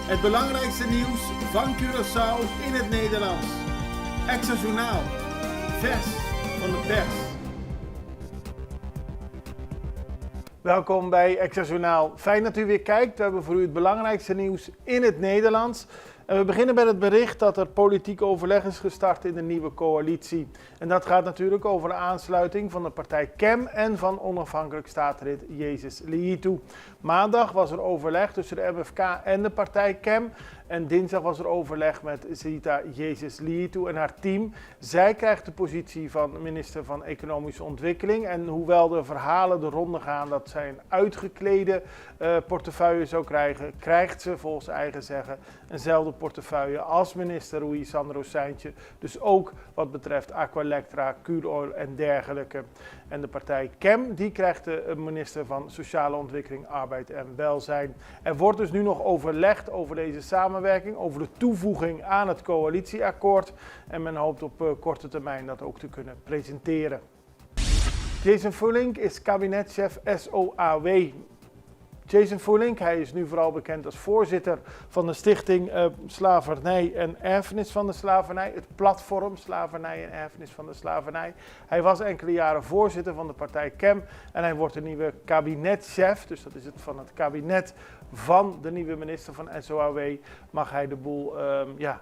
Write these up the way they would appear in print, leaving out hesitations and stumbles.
Het belangrijkste nieuws van Curaçao in het Nederlands. Extra Journaal. Vers van de pers. Welkom bij Extra Journaal. Fijn dat u weer kijkt. We hebben voor u het belangrijkste nieuws in het Nederlands. En we beginnen met het bericht dat er politiek overleg is gestart in de nieuwe coalitie. En dat gaat natuurlijk over de aansluiting van de partij CEM en van onafhankelijk staatslid Jezus Liitu. Maandag was er overleg tussen de MFK en de partij CEM. En dinsdag was er overleg met Zita Jezus Liitu en haar team. Zij krijgt de positie van minister van Economische Ontwikkeling. En hoewel de verhalen de ronde gaan dat zij een uitgeklede portefeuille zou krijgen, krijgt ze volgens eigen zeggen eenzelfde portefeuille als minister Rui Sandro Seintje. Dus ook wat betreft Aqualectra, Curoil en dergelijke. En de partij CEM die krijgt de minister van Sociale Ontwikkeling, Arbeid en Welzijn. Er wordt dus nu nog overlegd over deze samenwerking, over de toevoeging aan het coalitieakkoord. En men hoopt op korte termijn dat ook te kunnen presenteren. Jason Vullink is kabinetchef SOAW. Jason Vullink, hij is nu vooral bekend als voorzitter van de stichting Slavernij en Erfenis van de Slavernij, het platform Slavernij en Erfenis van de Slavernij. Hij was enkele jaren voorzitter van de partij CEM en hij wordt de nieuwe kabinetchef, dus dat is het van het kabinet van de nieuwe minister van SOAW. Mag hij de boel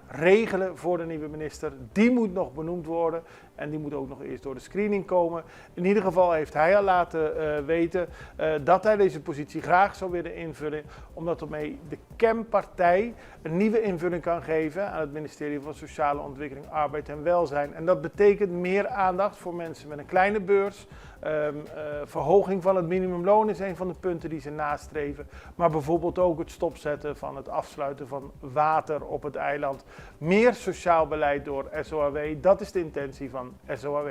regelen voor de nieuwe minister. Die moet nog benoemd worden en die moet ook nog eerst door de screening komen. In ieder geval heeft hij al laten weten dat hij deze positie graag zou willen invullen, omdat ermee de CEM-partij een nieuwe invulling kan geven aan het ministerie van Sociale Ontwikkeling, Arbeid en Welzijn. En dat betekent meer aandacht voor mensen met een kleine beurs. Verhoging van het minimumloon is een van de punten die ze nastreven. Maar bijvoorbeeld ook het stopzetten van het afsluiten van water op het eiland. Meer sociaal beleid door SOAW, dat is de intentie van SOAW.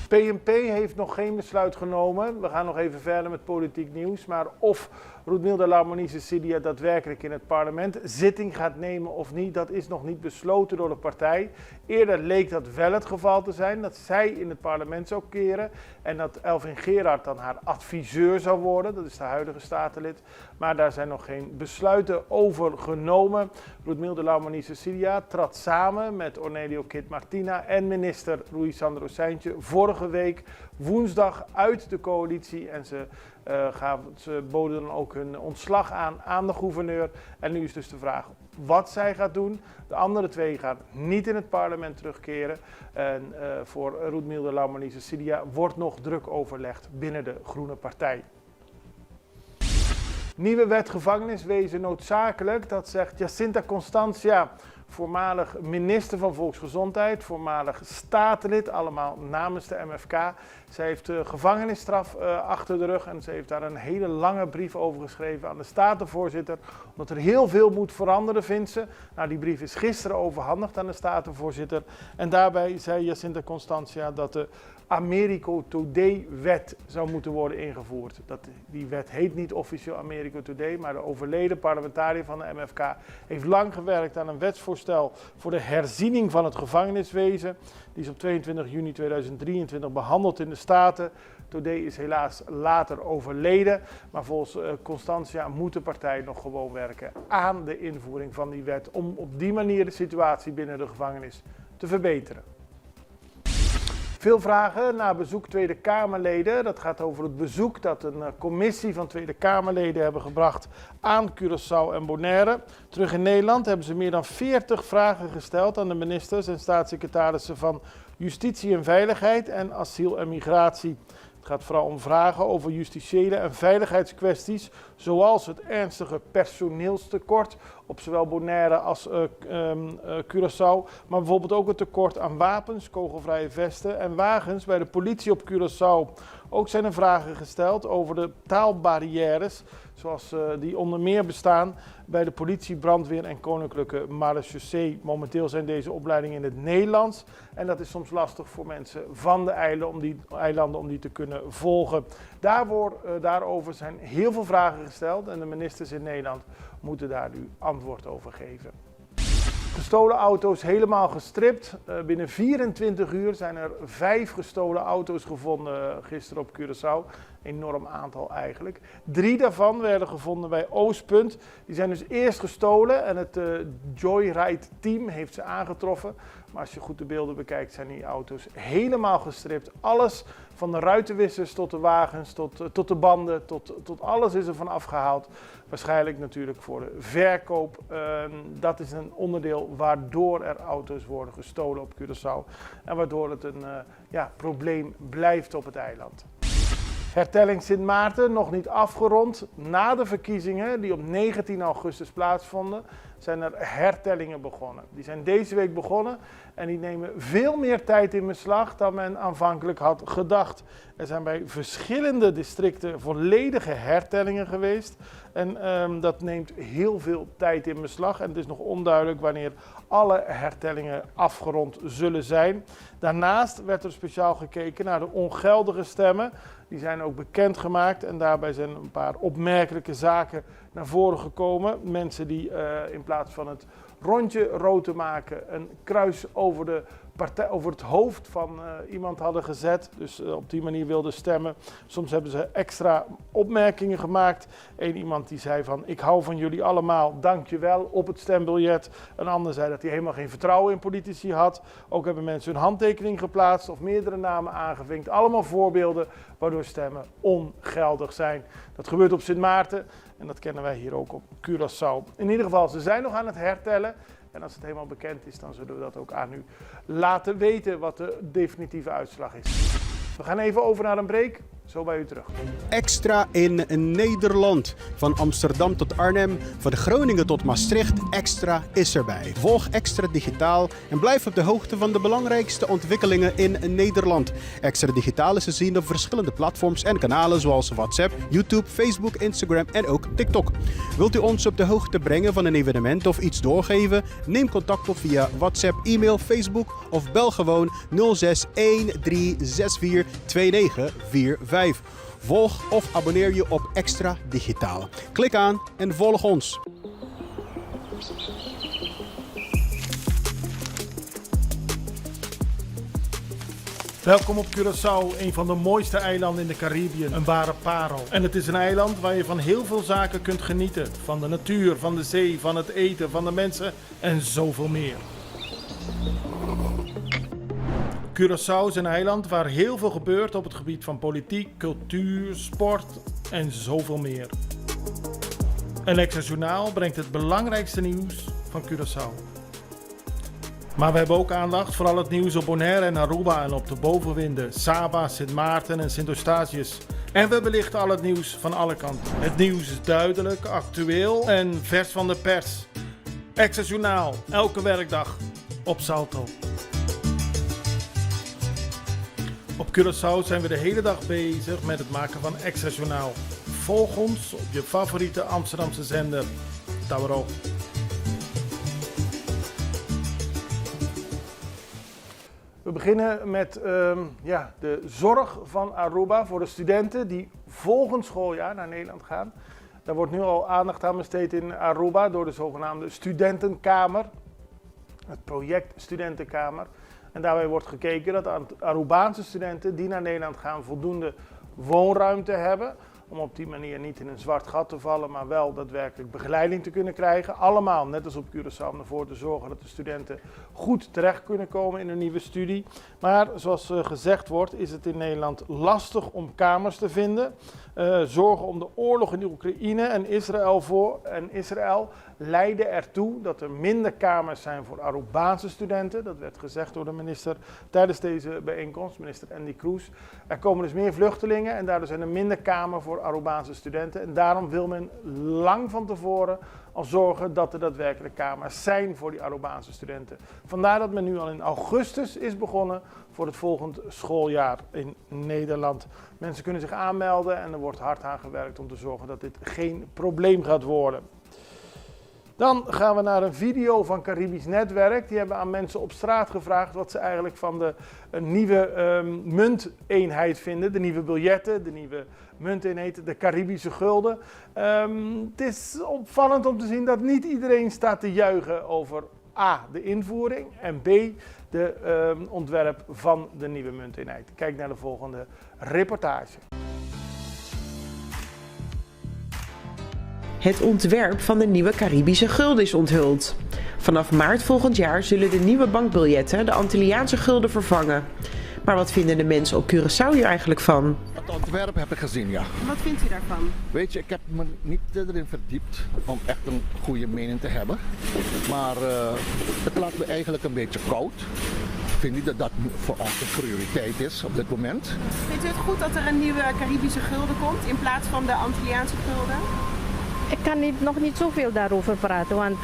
PNP heeft nog geen besluit genomen. We gaan nog even verder met politiek nieuws. Maar of Roetmilde Laumonis-Sidia daadwerkelijk in het parlement zitting gaat nemen of niet, dat is nog niet besloten door de partij. Eerder leek dat wel het geval te zijn, dat zij in het parlement zou keren en dat Elvin Gerard dan haar adviseur zou worden. Dat is de huidige statenlid. Maar daar zijn nog geen besluiten over genomen. Roetmilde Laumonis-Sidia trad samen met Ornelio Kid Martina en minister Rui Sandro Seintje vorige week woensdag uit de coalitie en ze boden dan ook hun ontslag aan de gouverneur. En nu is dus de vraag wat zij gaat doen. De andere twee gaan niet in het parlement terugkeren. En voor Roetmilde Laumonis-Sidia wordt nog druk overlegd binnen de Groene Partij. Nieuwe wet gevangeniswezen noodzakelijk, dat zegt Jacinta Constantia, voormalig minister van Volksgezondheid, voormalig statenlid, allemaal namens de MFK. Zij heeft gevangenisstraf achter de rug en ze heeft daar een hele lange brief over geschreven aan de statenvoorzitter, omdat er heel veel moet veranderen, vindt ze. Nou, die brief is gisteren overhandigd aan de statenvoorzitter en daarbij zei Jacinta Constantia dat de Americo Today-wet zou moeten worden ingevoerd. Die wet heet niet officieel Americo Today, maar de overleden parlementariër van de MFK heeft lang gewerkt aan een wetsvoorstel voor de herziening van het gevangeniswezen. Die is op 22 juni 2023 behandeld in de Staten. Today is helaas later overleden, maar volgens Constantia moet de partij nog gewoon werken aan de invoering van die wet om op die manier de situatie binnen de gevangenis te verbeteren. Veel vragen na bezoek Tweede Kamerleden. Dat gaat over het bezoek dat een commissie van Tweede Kamerleden hebben gebracht aan Curaçao en Bonaire. Terug in Nederland hebben ze meer dan 40 vragen gesteld aan de ministers en staatssecretarissen van Justitie en Veiligheid en Asiel en Migratie. Het gaat vooral om vragen over justitiële en veiligheidskwesties, zoals het ernstige personeelstekort op zowel Bonaire als Curaçao, maar bijvoorbeeld ook het tekort aan wapens, kogelvrije vesten en wagens bij de politie op Curaçao. Ook zijn er vragen gesteld over de taalbarrières, zoals die onder meer bestaan bij de politie, brandweer en koninklijke marechaussee. Momenteel zijn deze opleidingen in het Nederlands en dat is soms lastig voor mensen van de eilanden om die te kunnen volgen. Daarover zijn heel veel vragen gesteld en de ministers in Nederland moeten daar nu antwoord over geven. Gestolen auto's helemaal gestript. Binnen 24 uur zijn er 5 gestolen auto's gevonden gisteren op Curaçao. Enorm aantal eigenlijk. 3 daarvan werden gevonden bij Oostpunt. Die zijn dus eerst gestolen en het Joyride team heeft ze aangetroffen. Maar als je goed de beelden bekijkt zijn die auto's helemaal gestript. Alles van de ruitenwissers tot de wagens, tot de banden, tot alles is er van afgehaald. Waarschijnlijk natuurlijk voor de verkoop. Dat is een onderdeel waardoor er auto's worden gestolen op Curaçao. En waardoor het een probleem blijft op het eiland. Hertelling Sint Maarten nog niet afgerond. Na de verkiezingen die op 19 augustus plaatsvonden, zijn er hertellingen begonnen. Die zijn deze week begonnen en die nemen veel meer tijd in beslag dan men aanvankelijk had gedacht. Er zijn bij verschillende districten volledige hertellingen geweest. En dat neemt heel veel tijd in beslag. En het is nog onduidelijk wanneer alle hertellingen afgerond zullen zijn. Daarnaast werd er speciaal gekeken naar de ongeldige stemmen. Die zijn ook bekendgemaakt en daarbij zijn een paar opmerkelijke zaken naar voren gekomen. Mensen die in plaats van het rondje rood te maken een kruis over het hoofd van iemand hadden gezet. Dus op die manier wilden stemmen. Soms hebben ze extra opmerkingen gemaakt. Eén iemand die zei van ik hou van jullie allemaal, dank je wel op het stembiljet. Een ander zei dat hij helemaal geen vertrouwen in politici had. Ook hebben mensen hun handtekening geplaatst of meerdere namen aangevinkt. Allemaal voorbeelden waardoor stemmen ongeldig zijn. Dat gebeurt op Sint Maarten en dat kennen wij hier ook op Curaçao. In ieder geval, ze zijn nog aan het hertellen. En als het helemaal bekend is, dan zullen we dat ook aan u laten weten wat de definitieve uitslag is. We gaan even over naar een break. Zo bij u terug. Extra in Nederland. Van Amsterdam tot Arnhem, van Groningen tot Maastricht. Extra is erbij. Volg Extra Digitaal en blijf op de hoogte van de belangrijkste ontwikkelingen in Nederland. Extra Digitaal is te zien op verschillende platforms en kanalen zoals WhatsApp, YouTube, Facebook, Instagram en ook TikTok. Wilt u ons op de hoogte brengen van een evenement of iets doorgeven? Neem contact op via WhatsApp, e-mail, Facebook of bel gewoon 06 1364 2945. Volg of abonneer je op Extra Digitaal. Klik aan en volg ons. Welkom op Curaçao, een van de mooiste eilanden in de Caribiën, een ware parel. En het is een eiland waar je van heel veel zaken kunt genieten. Van de natuur, van de zee, van het eten, van de mensen en zoveel meer. Curaçao is een eiland waar heel veel gebeurt op het gebied van politiek, cultuur, sport en zoveel meer. Een Extra Journaal brengt het belangrijkste nieuws van Curaçao. Maar we hebben ook aandacht voor al het nieuws op Bonaire en Aruba en op de bovenwinden, Saba, Sint Maarten en Sint Eustatius. En we belichten al het nieuws van alle kanten. Het nieuws is duidelijk, actueel en vers van de pers. Extra Journaal, elke werkdag op Salto. Op Curaçao zijn we de hele dag bezig met het maken van Extra Journaal. Volg ons op je favoriete Amsterdamse zender, Tauro. We beginnen met de zorg van Aruba voor de studenten die volgend schooljaar naar Nederland gaan. Daar wordt nu al aandacht aan besteed in Aruba door de zogenaamde Studentenkamer, het project Studentenkamer. En daarbij wordt gekeken dat Arubaanse studenten die naar Nederland gaan voldoende woonruimte hebben. Om op die manier niet in een zwart gat te vallen, maar wel daadwerkelijk begeleiding te kunnen krijgen. Allemaal, net als op Curaçao, om ervoor te zorgen dat de studenten goed terecht kunnen komen in een nieuwe studie. Maar zoals gezegd wordt, is het in Nederland lastig om kamers te vinden. Zorgen om de oorlog in de Oekraïne en Israël leiden ertoe dat er minder kamers zijn voor Arubaanse studenten. Dat werd gezegd door de minister tijdens deze bijeenkomst, minister Andy Cruz. Er komen dus meer vluchtelingen en daardoor zijn er minder kamers voor Arubaanse studenten. En daarom wil men lang van tevoren al zorgen dat er daadwerkelijk kamers zijn voor die Arubaanse studenten. Vandaar dat men nu al in augustus is begonnen voor het volgend schooljaar in Nederland. Mensen kunnen zich aanmelden en er wordt hard aan gewerkt om te zorgen dat dit geen probleem gaat worden. Dan gaan we naar een video van Caribisch Netwerk. Die hebben aan mensen op straat gevraagd wat ze eigenlijk van de nieuwe munteenheid vinden. De nieuwe biljetten, de nieuwe munteenheid, de Caribische gulden. Het is opvallend om te zien dat niet iedereen staat te juichen over A, de invoering en B, de ontwerp van de nieuwe munteenheid. Kijk naar de volgende reportage. Het ontwerp van de nieuwe Caribische gulden is onthuld. Vanaf maart volgend jaar zullen de nieuwe bankbiljetten de Antilliaanse gulden vervangen. Maar wat vinden de mensen op Curaçao hier eigenlijk van? Het ontwerp heb ik gezien, ja. Wat vindt u daarvan? Weet je, ik heb me niet erin verdiept om echt een goede mening te hebben. Maar het laat me eigenlijk een beetje koud. Ik vind niet dat dat voor ons een prioriteit is op dit moment. Vindt u het goed dat er een nieuwe Caribische gulden komt in plaats van de Antilliaanse gulden? Ik kan nog niet zoveel daarover praten, want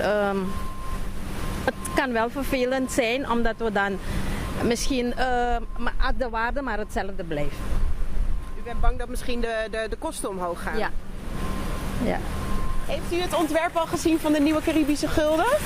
het kan wel vervelend zijn omdat we dan misschien de waarde maar hetzelfde blijft. U bent bang dat misschien de kosten omhoog gaan? Ja. Heeft u het ontwerp al gezien van de nieuwe Caribische gulden?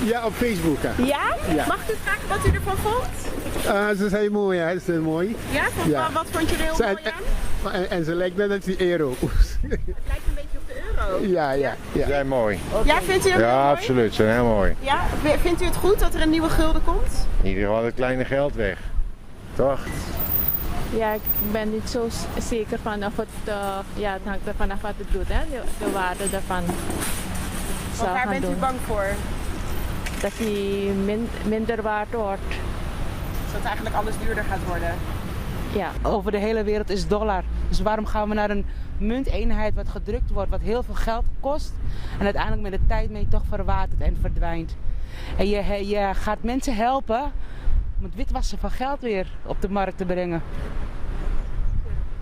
Ja, op Facebook. Hè. Ja? Ja. Mag ik u vragen wat u ervan vond? Ze zijn mooi, hè. Ze zijn mooi. Ja? Ja. Wat vond je er heel mooi aan? En ze lijkt net als die euro. Het lijkt een beetje op de euro. Ja. Zijn mooi. Ja, vindt u hem Ja, mooi? absoluut. Zijn heel mooi. Ja? Vindt u het goed dat er een nieuwe gulden komt? In ieder geval het kleine geld weg. Toch? Ja, ik ben niet zo zeker van of het, het hangt er vanaf wat het doet, hè? De waarde daarvan. Want waar bent u bang voor? Dat die minder waard wordt. Dat het eigenlijk alles duurder gaat worden. Ja. Over de hele wereld is dollar. Dus waarom gaan we naar een munteenheid wat gedrukt wordt, wat heel veel geld kost en uiteindelijk met de tijd mee toch verwatert en verdwijnt. En je gaat mensen helpen om het witwassen van geld weer op de markt te brengen.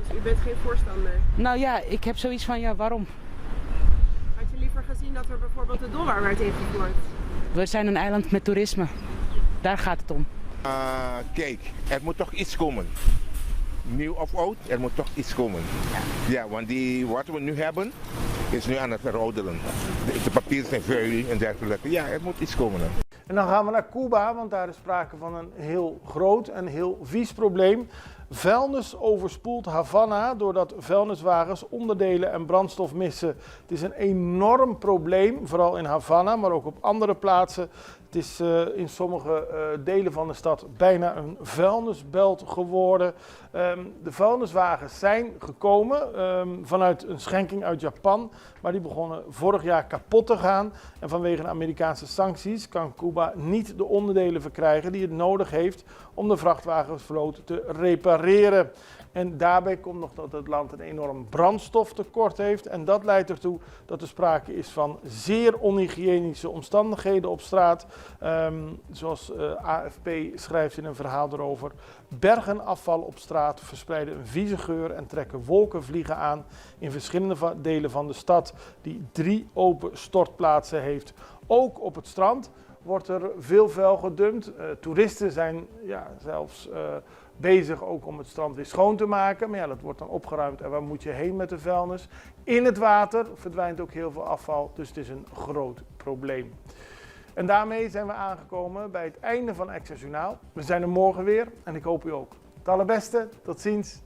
Dus u bent geen voorstander? Nou ja, ik heb zoiets van, ja, waarom? Had je liever gezien dat er bijvoorbeeld de dollar werd ingevoerd? We zijn een eiland met toerisme. Daar gaat het om. Kijk, er moet toch iets komen. Nieuw of oud, er moet toch iets komen. Ja, want wat we nu hebben, is nu aan het verouderen. De papieren zijn vuil en dergelijke. Ja, er moet iets komen. En dan gaan we naar Cuba, want daar is sprake van een heel groot en heel vies probleem. Vuilnis overspoelt Havana doordat vuilniswagens onderdelen en brandstof missen. Het is een enorm probleem, vooral in Havana, maar ook op andere plaatsen. Het is in sommige delen van de stad bijna een vuilnisbelt geworden. De vuilniswagens zijn gekomen vanuit een schenking uit Japan, maar die begonnen vorig jaar kapot te gaan. En vanwege de Amerikaanse sancties kan Cuba niet de onderdelen verkrijgen die het nodig heeft om de vrachtwagenvloot te repareren. En daarbij komt nog dat het land een enorm brandstoftekort heeft. En dat leidt ertoe dat er sprake is van zeer onhygiënische omstandigheden op straat. Zoals AFP schrijft in een verhaal erover. Bergen afval op straat verspreiden een vieze geur en trekken wolkenvliegen aan in verschillende delen van de stad die 3 open stortplaatsen heeft. Ook op het strand wordt er veel vuil gedumpt. Toeristen zijn zelfs bezig ook om het strand weer schoon te maken. Maar ja, dat wordt dan opgeruimd. En waar moet je heen met de vuilnis? In het water verdwijnt ook heel veel afval. Dus het is een groot probleem. En daarmee zijn we aangekomen bij het einde van Extra Journaal. We zijn er morgen weer en ik hoop u ook. Het allerbeste. Tot ziens.